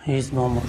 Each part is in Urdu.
He is no more.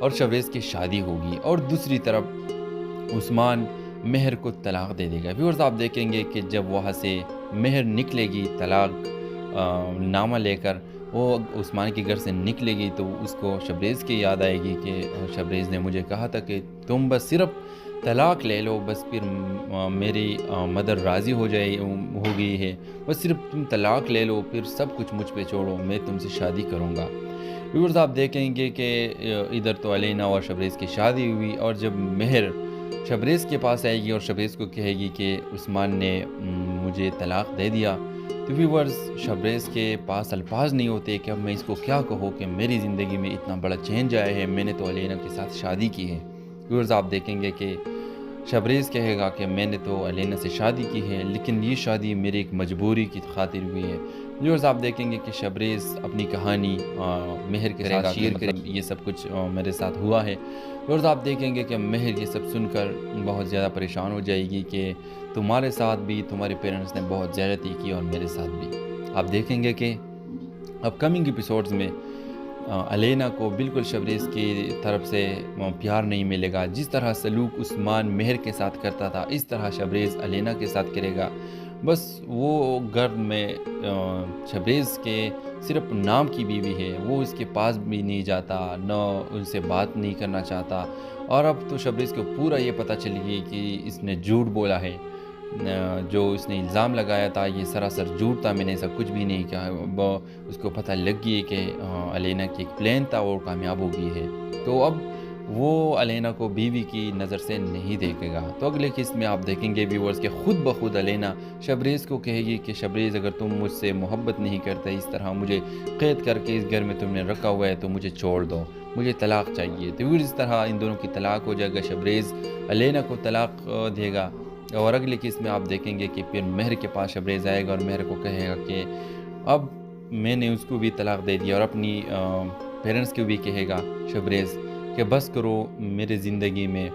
اور شبریز کی شادی ہوگی، اور دوسری طرف عثمان مہر کو طلاق دے دے گا۔ ویورز آپ دیکھیں گے کہ جب وہاں سے مہر نکلے گی طلاق نامہ لے کر، وہ عثمان کے گھر سے نکلے گی، تو اس کو شبریز کی یاد آئے گی کہ شبریز نے مجھے کہا تھا کہ تم بس صرف طلاق لے لو، بس پھر میری مدر راضی ہو گئی ہے، بس صرف تم طلاق لے لو، پھر سب کچھ مجھ پہ چھوڑو، میں تم سے شادی کروں گا۔ ویورز آپ دیکھیں گے کہ ادھر تو علینا اور شبریز کی شادی ہوئی، اور جب مہر شبریز کے پاس آئے گی اور شبریز کو کہے گی کہ عثمان نے مجھے طلاق دے دیا، تو ویورز شبریز کے پاس الفاظ نہیں ہوتے کہ اب میں اس کو کیا کہوں کہ میری زندگی میں اتنا بڑا چینج آیا ہے، میں نے تو علینا کے ساتھ شادی کی ہے۔ ویورز آپ دیکھیں گے کہ شبریز کہے گا کہ میں نے تو علینا سے شادی کی ہے، لیکن یہ شادی میری ایک مجبوری کی خاطر ہوئی ہے۔ ویورز آپ دیکھیں گے کہ شبریز اپنی کہانی مہر کے ساتھ شیئر کرے، یہ سب کچھ میرے ساتھ ہوا ہے۔ ویورز آپ دیکھیں گے کہ مہر یہ سب سن کر بہت زیادہ پریشان ہو جائے گی کہ تمہارے ساتھ بھی تمہارے پیرنٹس نے بہت زیادتی کی اور میرے ساتھ بھی۔ آپ دیکھیں گے کہ اپ کمنگ ایپیسوڈز میں علینا کو بالکل شبریز کی طرف سے پیار نہیں ملے گا۔ جس طرح سلوک عثمان مہر کے ساتھ کرتا تھا، اس طرح شبریز علینا کے ساتھ کرے گا۔ بس وہ گھر میں شبریز کے صرف نام کی بیوی ہے، وہ اس کے پاس بھی نہیں جاتا، نہ ان سے بات نہیں کرنا چاہتا، اور اب تو شبریز کو پورا یہ پتہ چل گئی کہ اس نے جھوٹ بولا ہے، جو اس نے الزام لگایا تھا یہ سراسر جھوٹ تھا، میں نے ایسا کچھ بھی نہیں کہا۔ اس کو پتہ لگ گئی کہ علینا کی ایک پلان تھا اور کامیاب ہو گئی ہے، تو اب وہ علینا کو بیوی کی نظر سے نہیں دیکھے گا۔ تو اگلے قسط میں آپ دیکھیں گے ویورز کہ خود بخود علینا شبریز کو کہے گی کہ شبریز اگر تم مجھ سے محبت نہیں کرتے، اس طرح مجھے قید کر کے اس گھر میں تم نے رکھا ہوا ہے، تو مجھے چھوڑ دو، مجھے طلاق چاہیے۔ تو ویورز اس طرح ان دونوں کی طلاق ہو جائے گا، شبریز علینا کو طلاق دے گا۔ اور اگلے قسط میں آپ دیکھیں گے کہ پھر مہر کے پاس شبریز آئے گا اور مہر کو کہے گا کہ اب میں نے اس کو بھی طلاق دے دیا، اور اپنی پیرنٹس کو بھی کہے گا شبریز کہ بس کرو، میرے زندگی میں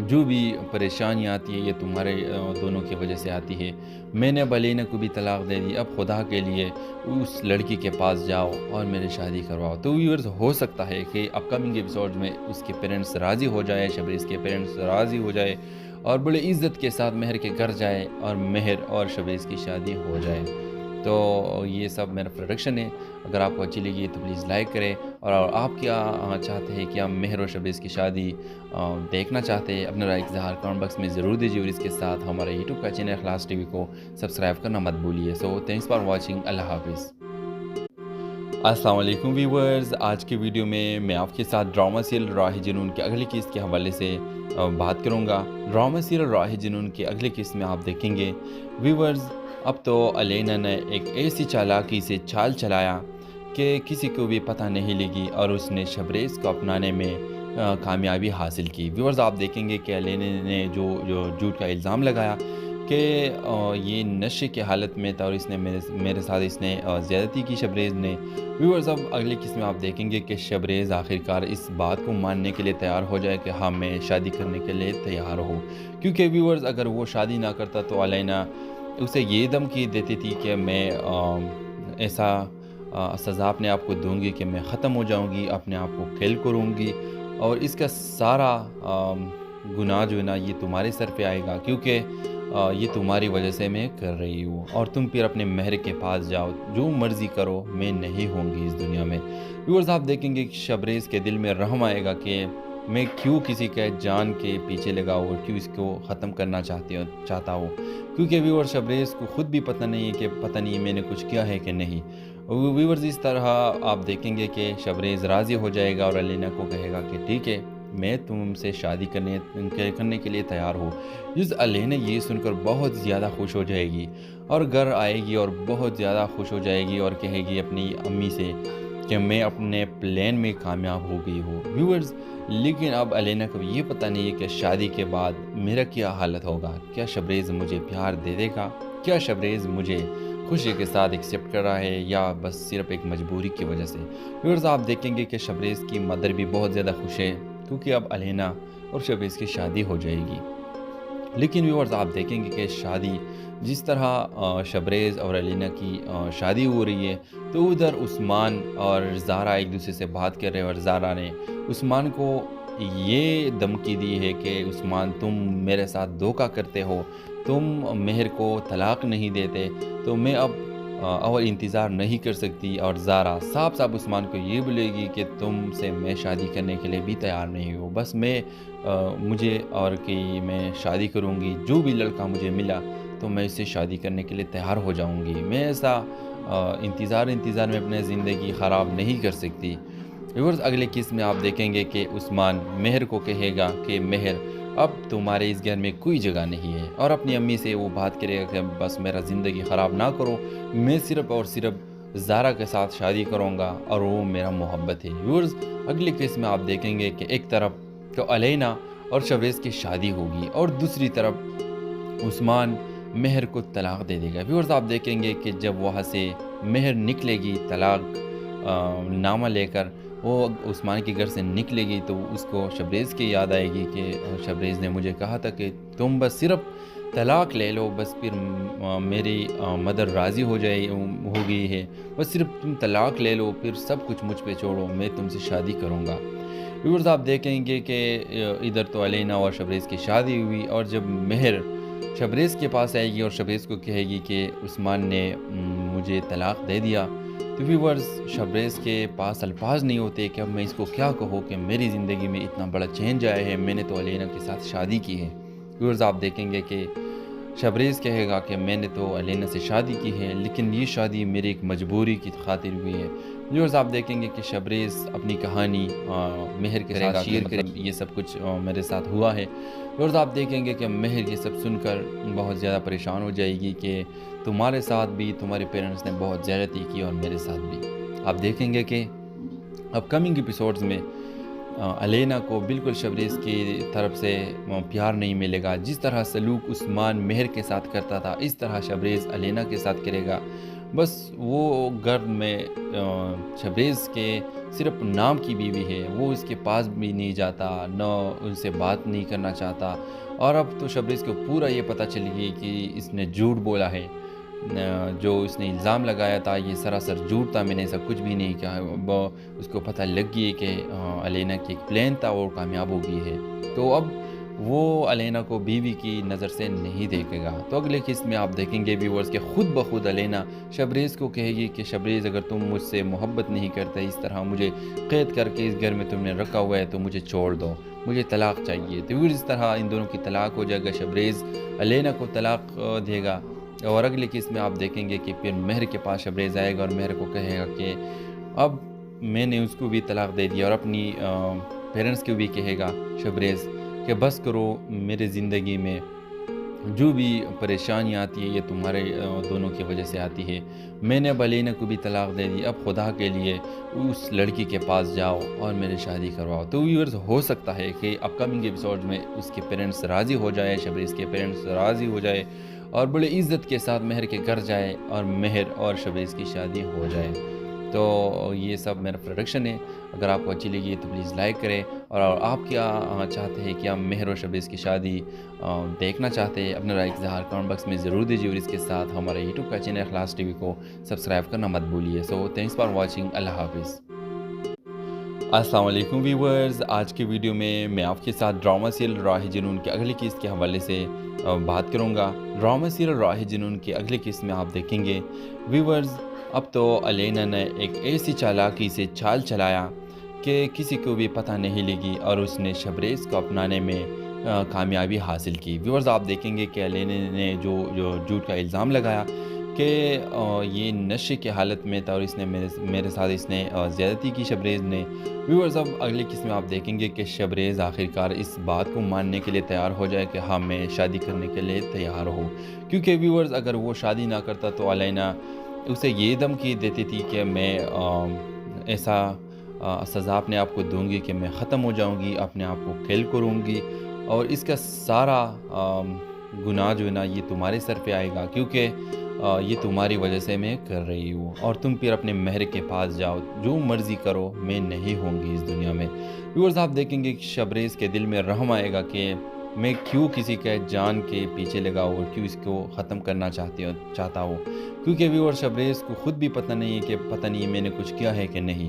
جو بھی پریشانیاں آتی ہے یہ تمہارے دونوں کی وجہ سے آتی ہے، میں نے اب علینا کو بھی طلاق دے دی، اب خدا کے لیے اس لڑکی کے پاس جاؤ اور میری شادی کرواؤ۔ تو ویورز ہو سکتا ہے کہ اپ کمنگ ایپیسوڈ میں اس کے پیرنٹس راضی ہو جائے، شبریز کے پیرنٹس راضی ہو جائے، اور بڑے عزت کے ساتھ مہر کے گھر جائے اور مہر اور شبریز کی شادی ہو جائے۔ تو یہ سب میرا پروڈکشن ہے، اگر آپ کو اچھی لگی تو پلیز لائک کریں، اور آپ کیا چاہتے ہیں کہ ہم مہر اور شبریز کی شادی دیکھنا چاہتے ہیں، اپنا رائے اظہار کمنٹ باکس میں ضرور دیجیے، اور اس کے ساتھ ہمارا یوٹیوب کا چینل اخلاص ٹی وی کو سبسکرائب کرنا مت بھولیے۔ سو تھینکس فار واچنگ، اللہ حافظ۔ السلام علیکم ویورز، آج کی ویڈیو میں آپ کے ساتھ ڈرامہ سیریل راہ جنون کے اگلی قسط کے حوالے سے بات کروں گا۔ ڈرامہ سیریل راہ جنون کے اگلی قسط میں آپ دیکھیں گے ویورز اب تو علینا نے ایک ایسی چالاکی سے چال چلایا کہ کسی کو بھی پتہ نہیں لگی، اور اس نے شبریز کو اپنانے میں کامیابی حاصل کی۔ ویورز آپ دیکھیں گے کہ علینا نے جو جھوٹ کا الزام لگایا کہ یہ نشے کی حالت میں تھا اور اس نے میرے ساتھ اس نے زیادتی کی شبریز نے۔ ویورز اب اگلی قسم میں آپ دیکھیں گے کہ شبریز آخرکار اس بات کو ماننے کے لیے تیار ہو جائے کہ ہاں میں شادی کرنے کے لیے تیار ہوں، کیونکہ ویورز اگر وہ شادی نہ کرتا تو علینا اسے یہ دھمکی دیتی تھی کہ میں ایسا سزا اپنے آپ کو دوں گی کہ میں ختم ہو جاؤں گی، اپنے آپ کو کھیل کروں گی، اور اس کا سارا گناہ جو ہے نا یہ تمہارے سر پہ آئے گا، کیونکہ یہ تمہاری وجہ سے میں کر رہی ہوں، اور تم پھر اپنے مہر کے پاس جاؤ، جو مرضی کرو، میں نہیں ہوں گی اس دنیا میں۔ ویورز آپ دیکھیں گے کہ شبریز کے دل میں رحم آئے گا کہ میں کیوں کسی کے جان کے پیچھے لگا ہوں اور کیوں اس کو ختم کرنا چاہتا ہوں، کیونکہ ویور شبریز کو خود بھی پتہ نہیں ہے کہ پتہ نہیں میں نے کچھ کیا ہے کہ نہیں۔ ویورز اس طرح آپ دیکھیں گے کہ شبریز راضی ہو جائے گا اور علینا کو کہے گا کہ ٹھیک ہے، میں تم سے شادی کرنے کے لیے تیار ہوں۔ جس علینا یہ سن کر بہت زیادہ خوش ہو جائے گی اور گھر آئے گی اور بہت زیادہ خوش ہو جائے گی اور کہے گی اپنی امی سے کہ میں اپنے پلان میں کامیاب ہو گئی ہوں۔ ویورز لیکن اب علینا کو یہ پتہ نہیں ہے کہ شادی کے بعد میرا کیا حالت ہوگا، کیا شبریز مجھے پیار دے دے گا، کیا شبریز مجھے خوشی کے ساتھ ایکسیپٹ کر رہا ہے یا بس صرف ایک مجبوری کی وجہ سے۔ ویورز آپ دیکھیں گے کہ شبریز کی مدر بھی بہت زیادہ خوش ہے کیونکہ اب علینا اور شبریز کی شادی ہو جائے گی۔ لیکن ویورز آپ دیکھیں گے کہ شادی جس طرح شبریز اور علینا کی شادی ہو رہی ہے تو ادھر عثمان اور زارا ایک دوسرے سے بات کر رہے ہیں اور زارا نے عثمان کو یہ دھمکی دی ہے کہ عثمان تم میرے ساتھ دھوکہ کرتے ہو، تم مہر کو طلاق نہیں دیتے، تو میں اب اور انتظار نہیں کر سکتی، اور زارا صاف صاف عثمان کو یہ بولے گی کہ تم سے میں شادی کرنے کے لیے بھی تیار نہیں ہوں، بس مجھے اور کہ میں شادی کروں گی، جو بھی لڑکا مجھے ملا تو میں اس سے شادی کرنے کے لیے تیار ہو جاؤں گی، میں ایسا انتظار میں اپنے زندگی خراب نہیں کر سکتی۔ ویورز اگلے قسط میں آپ دیکھیں گے کہ عثمان مہر کو کہے گا کہ مہر اب تمہارے اس گھر میں کوئی جگہ نہیں ہے، اور اپنی امی سے وہ بات کرے گا کہ بس میرا زندگی خراب نہ کرو، میں صرف اور صرف زارا کے ساتھ شادی کروں گا اور وہ میرا محبت ہے۔ ویورز اگلے قسط میں آپ دیکھیں گے کہ ایک طرف تو علینا اور شبریز کی شادی ہوگی اور دوسری طرف عثمان مہر کو طلاق دے دے گا۔ ویورز آپ دیکھیں گے کہ جب وہاں سے مہر نکلے گی طلاق نامہ لے کر، وہ عثمان کے گھر سے نکلے گی تو اس کو شبریز کی یاد آئے گی کہ شبریز نے مجھے کہا تھا کہ تم بس صرف طلاق لے لو، بس پھر میری مدر راضی ہو گئی ہے، بس صرف تم طلاق لے لو، پھر سب کچھ مجھ پہ چھوڑو، میں تم سے شادی کروں گا۔ ویورز آپ دیکھیں گے کہ ادھر تو علینا اور شبریز کی شادی ہوئی، اور جب مہر شبریز کے پاس آئے گی اور شبریز کو کہے گی کہ عثمان نے مجھے طلاق دے دیا، تو ویورز شبریز کے پاس الفاظ نہیں ہوتے کہ اب میں اس کو کیا کہوں کہ میری زندگی میں اتنا بڑا چینج آیا ہے، میں نے تو علینا کے ساتھ شادی کی ہے۔ ویورز آپ دیکھیں گے کہ شبریز کہے گا کہ میں نے تو علینا سے شادی کی ہے، لیکن یہ شادی میری ایک مجبوری کی خاطر ہوئی ہے۔ ویورز آپ دیکھیں گے کہ شبریز اپنی کہانی مہر کے ساتھ شیئر کرے، یہ سب کچھ میرے ساتھ ہوا ہے۔ ویورز آپ دیکھیں گے کہ مہر یہ سب سن کر بہت زیادہ پریشان ہو جائے گی کہ تمہارے ساتھ بھی تمہارے پیرنٹس نے بہت زیادتی کی اور میرے ساتھ بھی۔ آپ دیکھیں گے کہ اپ کمنگ ایپیسوڈز میں علینا کو بالکل شبریز کی طرف سے پیار نہیں ملے گا، جس طرح سلوک عثمان مہر کے ساتھ کرتا تھا اس طرح شبریز علینا کے ساتھ کرے گا۔ بس وہ گھر میں شبریز کے صرف نام کی بیوی ہے، وہ اس کے پاس بھی نہیں جاتا، نہ ان سے بات نہیں کرنا چاہتا، اور اب تو شبریز کو پورا یہ پتہ چل گئی کہ اس نے جھوٹ بولا ہے، جو اس نے الزام لگایا تھا یہ سراسر جھوٹ تھا، میں نے ایسا کچھ بھی نہیں کہا۔ اس کو پتہ لگ گئی کہ علینا کی ایک پلان تھا اور کامیاب ہو گئی ہے، تو اب وہ علینا کو بیوی کی نظر سے نہیں دیکھے گا۔ تو اگلے قسط میں آپ دیکھیں گے ویورز کہ خود بخود علینا شبریز کو کہے گی کہ شبریز اگر تم مجھ سے محبت نہیں کرتے، اس طرح مجھے قید کر کے اس گھر میں تم نے رکھا ہوا ہے، تو مجھے چھوڑ دو، مجھے طلاق چاہیے۔ تو اس طرح ان دونوں کی طلاق ہو جائے گا، شبریز علینا کو طلاق دے گا۔ اور اگلے قسط میں آپ دیکھیں گے کہ پھر مہر کے پاس شبریز آئے گا اور مہر کو کہے گا کہ اب میں نے اس کو بھی طلاق دے دیا، اور اپنی پیرنٹس کو بھی کہے گا شبریز کہ بس کرو، میرے زندگی میں جو بھی پریشانیاں آتی ہے یہ تمہارے دونوں کی وجہ سے آتی ہے، میں نے اب علینا کو بھی طلاق دے دی، اب خدا کے لیے اس لڑکی کے پاس جاؤ اور میری شادی کرواؤ۔ تو ویورز ہو سکتا ہے کہ اپ کمنگ ایپیسوڈ میں اس کے پیرنٹس راضی ہو جائے، شبریز کے پیرنٹس راضی ہو جائے اور بڑے عزت کے ساتھ مہر کے گھر جائے اور مہر اور شبریز کی شادی ہو جائے۔ تو یہ سب میرا پروڈکشن ہے، اگر آپ کو اچھی لگی تو پلیز لائک کریں، اور آپ کیا چاہتے ہیں کہ آپ مہر اور شبریز کی شادی دیکھنا چاہتے ہیں، اپنا رائے اظہار کمنٹ باکس میں ضرور دیجیے، اور اس کے ساتھ ہمارے یوٹیوب کا چینل اخلاص ٹی وی کو سبسکرائب کرنا مت بھولیے۔ سو تھینکس فار واچنگ، اللہ حافظ۔ السلام علیکم ویورز، آج کے ویڈیو میں آپ کے ساتھ ڈرامہ سیریل راہ جنون کے اگلی قسط کے حوالے سے بات کروں گا۔ ڈرامہ سیریل راہ جنون کے اگلی قسط میں آپ دیکھیں گے ویورز اب تو علینا نے ایک ایسی چالاکی سے چال چلایا کہ کسی کو بھی پتہ نہیں لگی، اور اس نے شبریز کو اپنانے میں کامیابی حاصل کی۔ ویورز آپ دیکھیں گے کہ علینا نے جو جھوٹ کا الزام لگایا کہ یہ نشے کی حالت میں تھا اور اس نے میرے ساتھ اس نے زیادتی کی شبریز نے۔ ویورز اب اگلی قسط میں آپ دیکھیں گے کہ شبریز آخرکار اس بات کو ماننے کے لیے تیار ہو جائے کہ ہاں میں شادی کرنے کے لیے تیار ہوں، کیونکہ ویورز اگر وہ شادی نہ کرتا تو علینا اسے یہ دھمکی دیتی تھی کہ میں ایسا سزا اپنے آپ کو دوں گی کہ میں ختم ہو جاؤں گی، اپنے آپ کو کل کروں گی، اور اس کا سارا گناہ جو ہے نا یہ تمہارے سر پہ آئے گا، کیونکہ یہ تمہاری وجہ سے میں کر رہی ہوں، اور تم پھر اپنے مہر کے پاس جاؤ، جو مرضی کرو، میں نہیں ہوں گی اس دنیا میں۔ ویورز آپ دیکھیں گے کہ شبریز کے دل میں رحم آئے گا کہ میں کیوں کسی کے جان کے پیچھے لگا ہوں اور کیوں اس کو ختم کرنا چاہتا ہوں، کیونکہ ویور شبریز کو خود بھی پتہ نہیں ہے کہ پتہ نہیں میں نے کچھ کیا ہے کہ نہیں۔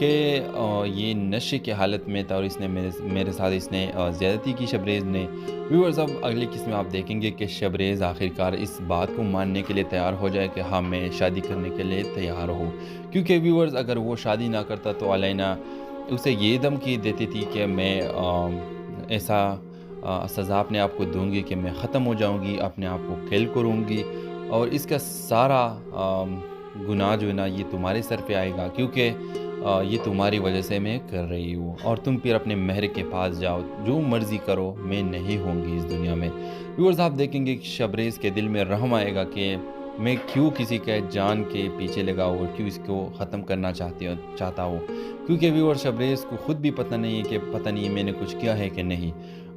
کہ یہ نشے کی حالت میں تھا اور اس نے میرے ساتھ اس نے زیادتی کی شبریز نے۔ ویورز اب اگلی قسط میں آپ دیکھیں گے کہ شبریز آخرکار اس بات کو ماننے کے لیے تیار ہو جائے کہ ہاں میں شادی کرنے کے لیے تیار ہوں، کیونکہ ویورز اگر وہ شادی نہ کرتا تو علینا اسے یہ دھمکی دیتی تھی کہ میں ایسا سزا اپنے آپ کو دوں گی کہ میں ختم ہو جاؤں گی، اپنے آپ کو کل کروں گی، اور اس کا سارا گناہ جو ہے نا یہ تمہارے سر پہ آئے گا، کیونکہ یہ تمہاری وجہ سے میں کر رہی ہوں، اور تم پھر اپنے مہر کے پاس جاؤ، جو مرضی کرو، میں نہیں ہوں گی اس دنیا میں۔ ویورز آپ دیکھیں گے کہ شبریز کے دل میں رحم آئے گا کہ میں کیوں کسی کے جان کے پیچھے لگا ہوں اور کیوں اس کو ختم کرنا چاہتا ہوں، کیونکہ ویور شبریز کو خود بھی پتہ نہیں ہے کہ پتہ نہیں میں نے کچھ کیا ہے کہ نہیں۔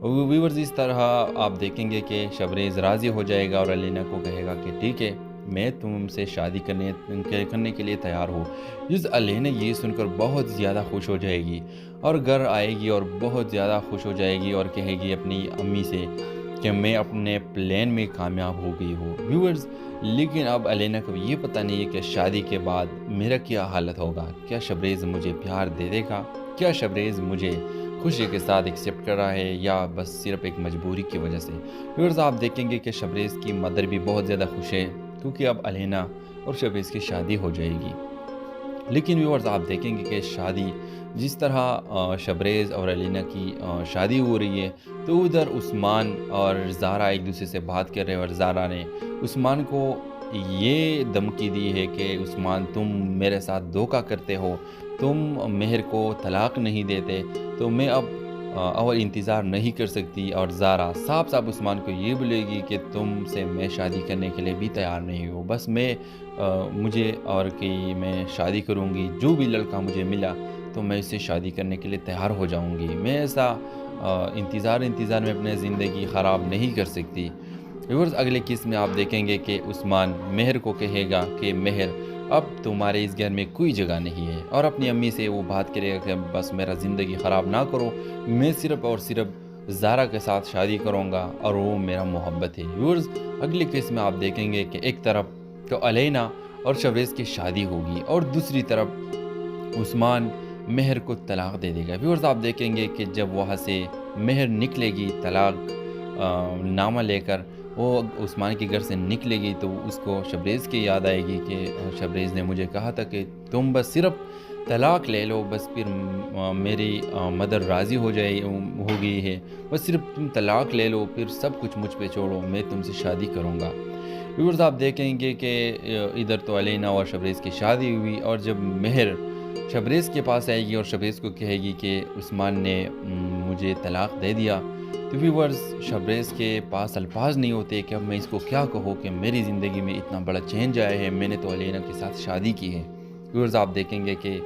ویورز اس طرح آپ دیکھیں گے کہ شبریز راضی ہو جائے گا اور علینا کو کہے گا کہ ٹھیک ہے میں تم سے شادی کرنے کے لیے تیار ہوں۔ جس علینا یہ سن کر بہت زیادہ خوش ہو جائے گی اور گھر آئے گی اور بہت زیادہ خوش ہو جائے گی اور کہے گی اپنی امی سے کہ میں اپنے پلان میں کامیاب ہو گئی ہوں۔ ویورز لیکن اب علینا کو یہ پتہ نہیں ہے کہ شادی کے بعد میرا کیا حالت ہوگا، کیا شبریز مجھے پیار دے دے گا، کیا شبریز مجھے خوشی کے ساتھ ایکسیپٹ کر رہا ہے یا بس صرف ایک مجبوری کی وجہ سے۔ ویورز آپ دیکھیں گے کہ شبریز کی مدر بھی بہت زیادہ خوش ہے کیونکہ اب علینا اور شبریز کی شادی ہو جائے گی۔ لیکن ویورز آپ دیکھیں گے کہ شادی جس طرح شبریز اور علینا کی شادی ہو رہی ہے تو ادھر عثمان اور زارا ایک دوسرے سے بات کر رہے ہیں، اور زارا نے عثمان کو یہ دھمکی دی ہے کہ عثمان تم میرے ساتھ دھوکہ کرتے ہو، تم مہر کو طلاق نہیں دیتے، تو میں اب اور انتظار نہیں کر سکتی، اور زارا صاف صاف عثمان کو یہ بولے گی کہ تم سے میں شادی کرنے کے لیے بھی تیار نہیں ہوں، بس مجھے اور کہ میں شادی کروں گی، جو بھی لڑکا مجھے ملا تو میں اس سے شادی کرنے کے لیے تیار ہو جاؤں گی، میں ایسا انتظار میں اپنے زندگی خراب نہیں کر سکتی۔ ویورز اگلے قسط میں آپ دیکھیں گے کہ عثمان مہر کو کہے گا کہ مہر اب تمہارے اس گھر میں کوئی جگہ نہیں ہے، اور اپنی امی سے وہ بات کرے گا کہ بس میرا زندگی خراب نہ کرو، میں صرف اور صرف زارا کے ساتھ شادی کروں گا اور وہ میرا محبت ہے۔ ویورز اگلی قسط میں آپ دیکھیں گے کہ ایک طرف تو علینا اور شبریز کی شادی ہوگی اور دوسری طرف عثمان مہر کو طلاق دے دے گا۔ ویورز آپ دیکھیں گے کہ جب وہاں سے مہر نکلے گی طلاق نامہ لے کر، وہ عثمان کے گھر سے نکلے گی تو اس کو شبریز کی یاد آئے گی کہ شبریز نے مجھے کہا تھا کہ تم بس صرف طلاق لے لو، بس پھر میری مدر راضی ہو گئی ہے، بس صرف تم طلاق لے لو، پھر سب کچھ مجھ پہ چھوڑو، میں تم سے شادی کروں گا۔ ویورز آپ دیکھیں گے کہ ادھر تو علینا اور شبریز کی شادی ہوئی، اور جب مہر شبریز کے پاس آئے گی اور شبریز کو کہے گی کہ عثمان نے مجھے طلاق دے دیا، تو ویورز شبریز کے پاس الفاظ نہیں ہوتے کہ اب میں اس کو کیا کہوں کہ میری زندگی میں اتنا بڑا چینج آیا ہے، میں نے تو علینا کے ساتھ شادی کی ہے۔ ویورز آپ دیکھیں گے کہ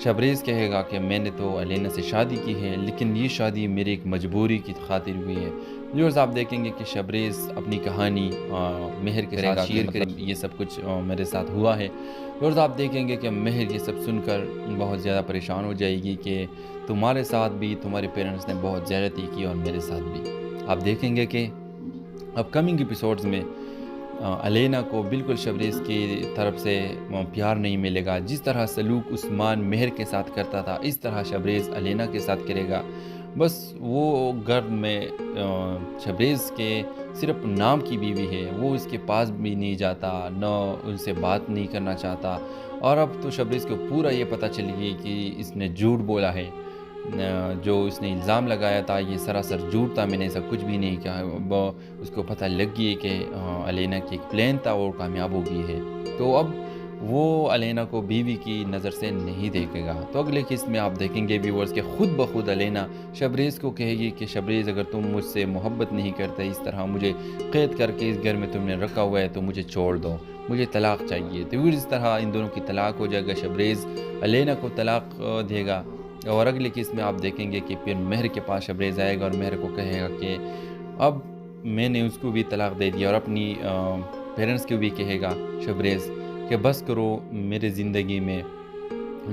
شبریز کہے گا کہ میں نے تو علینا سے شادی کی ہے، لیکن یہ شادی میری ایک مجبوری کی خاطر ہوئی ہے۔ ویورز آپ دیکھیں گے کہ شبریز اپنی کہانی مہر کے ساتھ شیئر کرے گا، یہ سب کچھ میرے ساتھ ہوا ہے۔ ویورز آپ دیکھیں گے کہ مہر یہ سب سن کر بہت زیادہ پریشان ہو جائے گی کہ تمہارے ساتھ بھی تمہارے پیرنٹس نے بہت زیادتی کی اور میرے ساتھ بھی۔ آپ دیکھیں گے کہ اپ کمنگ ایپیسوڈز میں علینا کو بالکل شبریز کی طرف سے پیار نہیں ملے گا، جس طرح سلوک عثمان مہر کے ساتھ کرتا تھا اس طرح شبریز علینا کے ساتھ کرے گا۔ بس وہ گھر میں شبریز کے صرف نام کی بیوی ہے، وہ اس کے پاس بھی نہیں جاتا، نہ ان سے بات نہیں کرنا چاہتا، اور اب تو شبریز کو پورا یہ پتہ چل گئی کہ اس نے جھوٹ بولا ہے، جو اس نے الزام لگایا تھا یہ سراسر جھوٹ تھا، میں نے ایسا کچھ بھی نہیں کہا۔ اس کو پتہ لگ گئی کہ علینا کی ایک پلان تھا اور کامیاب ہو گئی ہے، تو اب وہ علینا کو بیوی کی نظر سے نہیں دیکھے گا۔ تو اگلے قسط میں آپ دیکھیں گے ویورز کہ خود بخود علینا شبریز کو کہے گی کہ شبریز اگر تم مجھ سے محبت نہیں کرتے، اس طرح مجھے قید کر کے اس گھر میں تم نے رکھا ہوا ہے، تو مجھے چھوڑ دو، مجھے طلاق چاہیے۔ تو اس طرح ان دونوں کی طلاق ہو جائے گا، شبریز علینا کو طلاق دے گا۔ اور اگلی قسط میں آپ دیکھیں گے کہ پھر مہر کے پاس شبریز آئے گا اور مہر کو کہے گا کہ اب میں نے اس کو بھی طلاق دے دیا، اور اپنی پیرنٹس کو بھی کہے گا شبریز کہ بس کرو، میرے زندگی میں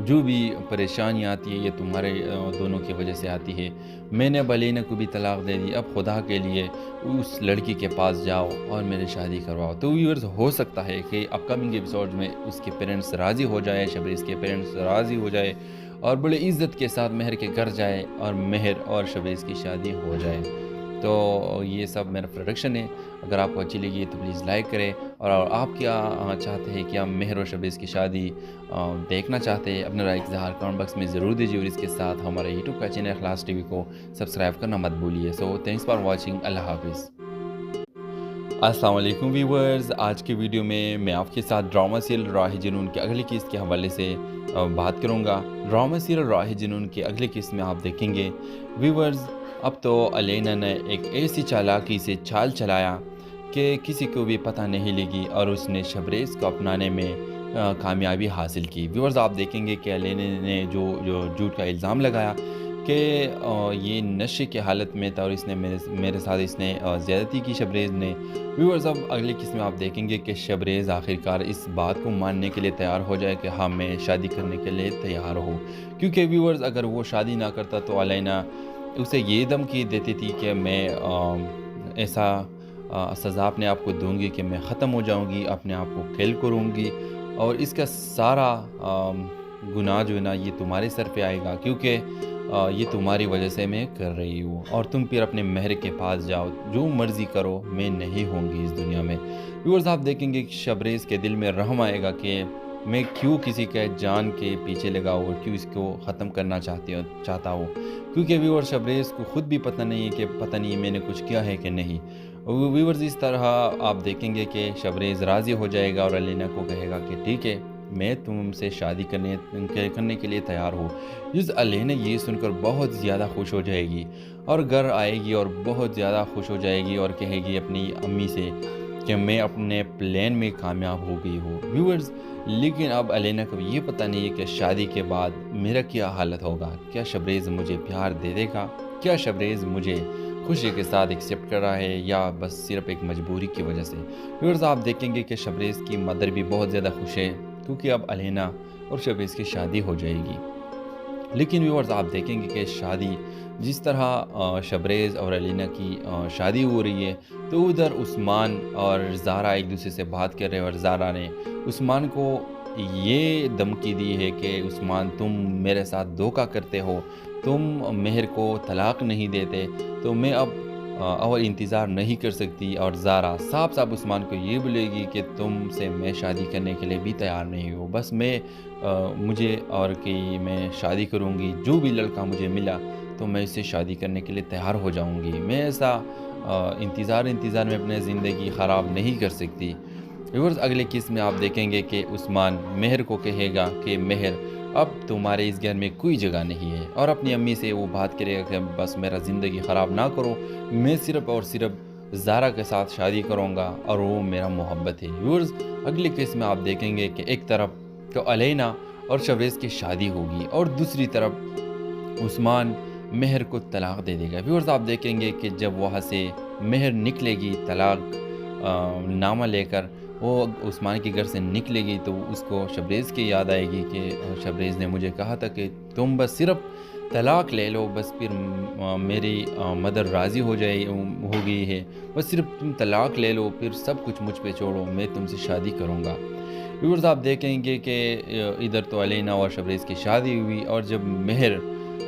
جو بھی پریشانیاں آتی ہے یہ تمہارے دونوں کی وجہ سے آتی ہے، میں نے اب علینا کو بھی طلاق دے دی، اب خدا کے لیے اس لڑکی کے پاس جاؤ اور میری شادی کرواؤ۔ تو ویورز ہو سکتا ہے کہ اپ کمنگ ایپیسوڈ میں اس کے پیرنٹس راضی ہو جائے، شبریز کے پیرنٹس راضی ہو جائے، اور بڑے عزت کے ساتھ مہر کے گھر جائے اور مہر اور شبریز کی شادی ہو جائے۔ تو یہ سب میرا پروڈکشن ہے۔ اگر آپ کو اچھی لگی تو پلیز لائک کریں، اور آپ کیا چاہتے ہیں کہ ہم مہر اور شبریز کی شادی دیکھنا چاہتے ہیں، اپنا رائے اظہار کمنٹ باکس میں ضرور دیجیے، اور اس کے ساتھ ہمارے یوٹیوب کا چینل اخلاص ٹی وی کو سبسکرائب کرنا مت بھولیے۔ سو تھینکس فار واچنگ، اللہ حافظ۔ السلام علیکم ویورز، آج کی ویڈیو میں آپ کے ساتھ ڈرامہ سیریل راہ جنون کے اگلی قسط کے حوالے سے بات کروں گا۔ ڈرامہ سیریل راہ جنون کے اگلی قسط میں آپ دیکھیں گے ویورز، اب تو علینا نے ایک ایسی چالاکی سے چال چلایا کہ کسی کو بھی پتہ نہیں لگی، اور اس نے شبریز کو اپنانے میں کامیابی حاصل کی۔ ویورز آپ دیکھیں گے کہ علینا نے جو جھوٹ کا الزام لگایا کہ یہ نشے کی حالت میں تھا، اور اس نے میرے ساتھ اس نے زیادتی کی شبریز نے۔ ویورز اب اگلی قسط میں آپ دیکھیں گے کہ شبریز آخرکار اس بات کو ماننے کے لیے تیار ہو جائے کہ ہاں میں شادی کرنے کے لیے تیار ہوں، کیونکہ ویورز اگر وہ شادی نہ کرتا تو علینا اسے یہ دھمکی دیتی تھی کہ میں ایسا سزا اپنے آپ کو دوں گی کہ میں ختم ہو جاؤں گی، اپنے آپ کو کھیل کروں گی، اور اس کا سارا گناہ جو ہے نا یہ تمہارے سر پہ آئے گا، کیونکہ یہ تمہاری وجہ سے میں کر رہی ہوں، اور تم پھر اپنے مہر کے پاس جاؤ، جو مرضی کرو، میں نہیں ہوں گی اس دنیا میں۔ ویورز آپ دیکھیں گے کہ شبریز کے دل میں رحم آئے گا کہ میں کیوں کسی کے جان کے پیچھے لگا ہوں، اور کیوں اس کو ختم کرنا چاہتا ہوں، کیونکہ ویور شبریز کو خود بھی پتہ نہیں ہے کہ پتہ نہیں میں نے کچھ کیا ہے کہ نہیں۔ ویورز اس طرح آپ دیکھیں گے کہ شبریز راضی ہو جائے گا، اور علینا کو کہے گا کہ ٹھیک ہے میں تم سے شادی کرنے کے لیے تیار ہوں۔ جس علینا یہ سن کر بہت زیادہ خوش ہو جائے گی، اور گھر آئے گی اور بہت زیادہ خوش ہو جائے گی، اور کہے گی اپنی امی سے کہ میں اپنے پلان میں کامیاب ہو گئی ہوں۔ ویورز لیکن اب علینا کو یہ پتہ نہیں ہے کہ شادی کے بعد میرا کیا حالت ہوگا، کیا شبریز مجھے پیار دے دے گا، کیا شبریز مجھے خوشی کے ساتھ ایکسیپٹ کر رہا ہے، یا بس صرف ایک مجبوری کی وجہ سے۔ ویورز آپ دیکھیں گے کہ شبریز کی مدر بھی بہت زیادہ خوش ہے، کیونکہ اب علینا اور شبریز کی شادی ہو جائے گی۔ لیکن ویورز آپ دیکھیں گے کہ شادی جس طرح شبریز اور علینا کی شادی ہو رہی ہے، تو ادھر عثمان اور زارا ایک دوسرے سے بات کر رہے ہیں، اور زارا نے عثمان کو یہ دھمکی دی ہے کہ عثمان تم میرے ساتھ دھوکہ کرتے ہو، تم مہر کو طلاق نہیں دیتے، تو میں اب اور انتظار نہیں کر سکتی، اور زارا صاف صاف عثمان کو یہ بولے گی کہ تم سے میں شادی کرنے کے لیے بھی تیار نہیں ہوں، بس مجھے اور کہ میں شادی کروں گی، جو بھی لڑکا مجھے ملا تو میں اس سے شادی کرنے کے لیے تیار ہو جاؤں گی، میں ایسا انتظار میں اپنے زندگی خراب نہیں کر سکتی۔ ویورز اگلے قسط میں آپ دیکھیں گے کہ عثمان مہر کو کہے گا کہ مہر اب تمہارے اس گھر میں کوئی جگہ نہیں ہے، اور اپنی امی سے وہ بات کرے گا کہ بس میرا زندگی خراب نہ کرو، میں صرف اور صرف زارا کے ساتھ شادی کروں گا، اور وہ میرا محبت ہے۔ ویورز اگلے قسط میں آپ دیکھیں گے کہ ایک طرف تو علینا اور شبریز کی شادی ہوگی، اور دوسری طرف عثمان مہر کو طلاق دے دے گا۔ ویورز آپ دیکھیں گے کہ جب وہاں سے مہر نکلے گی طلاق نامہ لے کر، وہ عثمان کے گھر سے نکلے گی، تو اس کو شبریز کی یاد آئے گی کہ شبریز نے مجھے کہا تھا کہ تم بس صرف طلاق لے لو، بس پھر میری مدر راضی ہو گئی ہے، بس صرف تم طلاق لے لو، پھر سب کچھ مجھ پہ چھوڑو، میں تم سے شادی کروں گا۔ ویورز آپ دیکھیں گے کہ ادھر تو علینا اور شبریز کی شادی ہوئی، اور جب مہر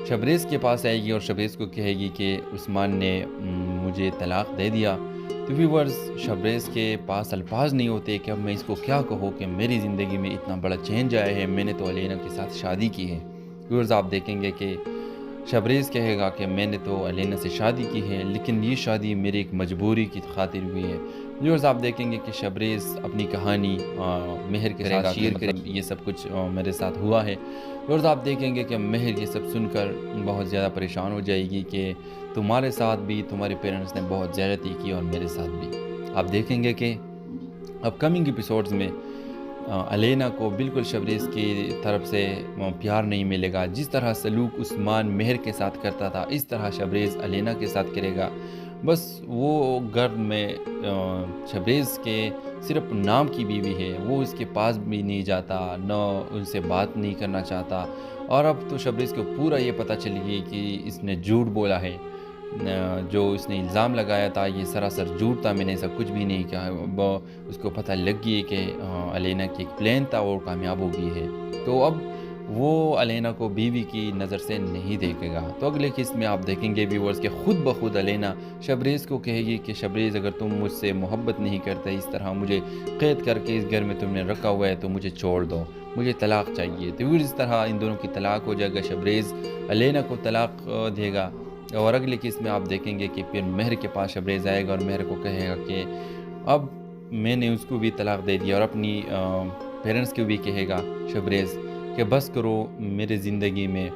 شبریز کے پاس آئے گی اور شبریز کو کہے گی کہ عثمان نے مجھے طلاق دے دیا، تو ویورز شبریز کے پاس الفاظ نہیں ہوتے کہ اب میں اس کو کیا کہوں کہ میری زندگی میں اتنا بڑا چینج آیا ہے، میں نے تو علینا کے ساتھ شادی کی ہے۔ ویورز آپ دیکھیں گے کہ شبریز کہے گا کہ میں نے تو علینا سے شادی کی ہے، لیکن یہ شادی میری ایک مجبوری کی خاطر ہوئی ہے۔ ویورز آپ دیکھیں گے کہ شبریز اپنی کہانی مہر کے ساتھ شیئر کرے، یہ سب کچھ میرے ساتھ ہوا ہے۔ ویورز آپ دیکھیں گے کہ مہر یہ سب سن کر بہت زیادہ پریشان ہو جائے گی کہ تمہارے ساتھ بھی تمہارے پیرنٹس نے بہت زیادتی کی، اور میرے ساتھ بھی۔ آپ دیکھیں گے کہ اپ کمنگ ایپیسوڈز میں علینا کو بالکل شبریز کی طرف سے پیار نہیں ملے گا، جس طرح سلوک عثمان مہر کے ساتھ کرتا تھا اس طرح شبریز علینا کے ساتھ کرے گا۔ بس وہ گھر میں شبریز کے صرف نام کی بیوی ہے، وہ اس کے پاس بھی نہیں جاتا، نہ ان سے بات نہیں کرنا چاہتا، اور اب تو شبریز کو پورا یہ پتہ چل گئی کہ اس نے جھوٹ بولا ہے، جو اس نے الزام لگایا تھا یہ سراسر جھوٹ تھا، میں نے ایسا کچھ بھی نہیں کہا۔ اس کو پتہ لگ گئی کہ علینا کی ایک پلان تھا اور کامیاب ہو گئی ہے، تو اب وہ الینا کو بیوی کی نظر سے نہیں دیکھے گا۔ تو اگلے قسط میں آپ دیکھیں گے ویورز کہ خود بخود الینا شبریز کو کہے گی کہ شبریز اگر تم مجھ سے محبت نہیں کرتے، اس طرح مجھے قید کر کے اس گھر میں تم نے رکھا ہوا ہے، تو مجھے چھوڑ دو، مجھے طلاق چاہیے۔ تو ویورز اس طرح ان دونوں کی طلاق ہو جائے گا، شبریز الینا کو طلاق دے گا۔ اور اگلی قسط میں آپ دیکھیں گے کہ پھر مہر کے پاس شبریز آئے گا اور مہر کو کہے گا کہ اب میں نے اس کو بھی طلاق دے دیا، اور اپنی پیرنٹس کو بھی کہے گا شبریز کہ بس کرو، میرے زندگی میں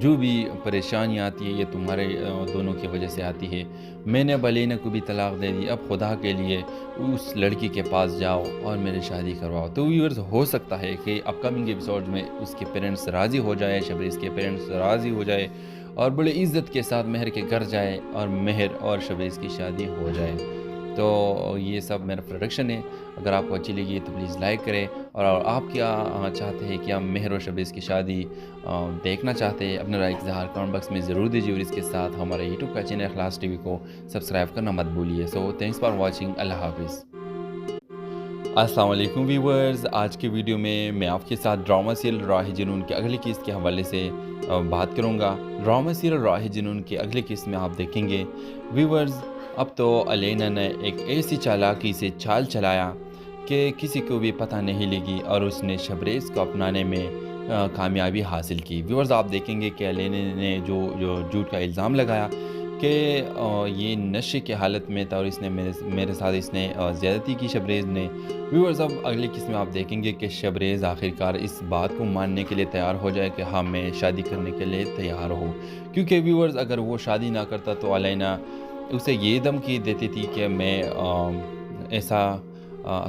جو بھی پریشانیاں آتی ہے یہ تمہارے دونوں کی وجہ سے آتی ہے۔ میں نے اب الینا کو بھی طلاق دے دی، اب خدا کے لیے اس لڑکی کے پاس جاؤ اور میری شادی کرواؤ۔ تو ویورز ہو سکتا ہے کہ اپ کمنگ ایپیسوڈ میں اس کے پیرنٹس راضی ہو جائے، شبریز کے پیرنٹس راضی ہو جائے اور بڑے عزت کے ساتھ مہر کے گھر جائے اور مہر اور شبریز کی شادی ہو جائے۔ تو یہ سب میرا پروڈکشن ہے۔ اگر آپ کو اچھی لگی تو پلیز لائک کریں، اور آپ کیا چاہتے ہیں کہ ہم مہر اور شبریز کی شادی دیکھنا چاہتے ہیں، اپنا رائے اظہار کمنٹ باکس میں ضرور دیجیے، اور اس کے ساتھ ہمارے یوٹیوب کا چینل اخلاص ٹی وی کو سبسکرائب کرنا مت بھولیے۔ سو تھینکس فار واچنگ، اللہ حافظ۔ السلام علیکم ویورز، آج کی ویڈیو میں آپ کے ساتھ ڈرامہ سیریل راہ جنون کے اگلی قسط کے حوالے سے بات کروں گا۔ ڈرامہ سیریل راہ جنون کے اگلی قسط میں آپ دیکھیں گے ویورز اب تو الینا نے ایک ایسی چالاکی سے چال چلایا کہ کسی کو بھی پتہ نہیں لگی، اور اس نے شبریز کو اپنانے میں کامیابی حاصل کی۔ ویورز آپ دیکھیں گے کہ الینا نے جو جھوٹ کا الزام لگایا کہ یہ نشے کی حالت میں تھا اور اس نے میرے ساتھ اس نے زیادتی کی شبریز نے۔ ویورز اب اگلی قسط میں آپ دیکھیں گے کہ شبریز آخرکار اس بات کو ماننے کے لیے تیار ہو جائے کہ ہاں میں شادی کرنے کے لیے تیار ہوں، کیونکہ ویورز اگر وہ شادی نہ کرتا تو الینا اسے یہ دھمکی دیتی تھی کہ میں ایسا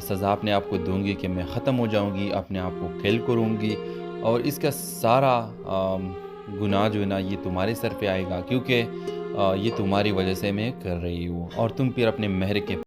سزا اپنے آپ کو دوں گی کہ میں ختم ہو جاؤں گی، اپنے آپ کو کھیل کروں گی، اور اس کا سارا گناہ جو ہے نا یہ تمہارے سر پہ آئے گا، کیونکہ یہ تمہاری وجہ سے میں کر رہی ہوں، اور تم پھر اپنے مہر کے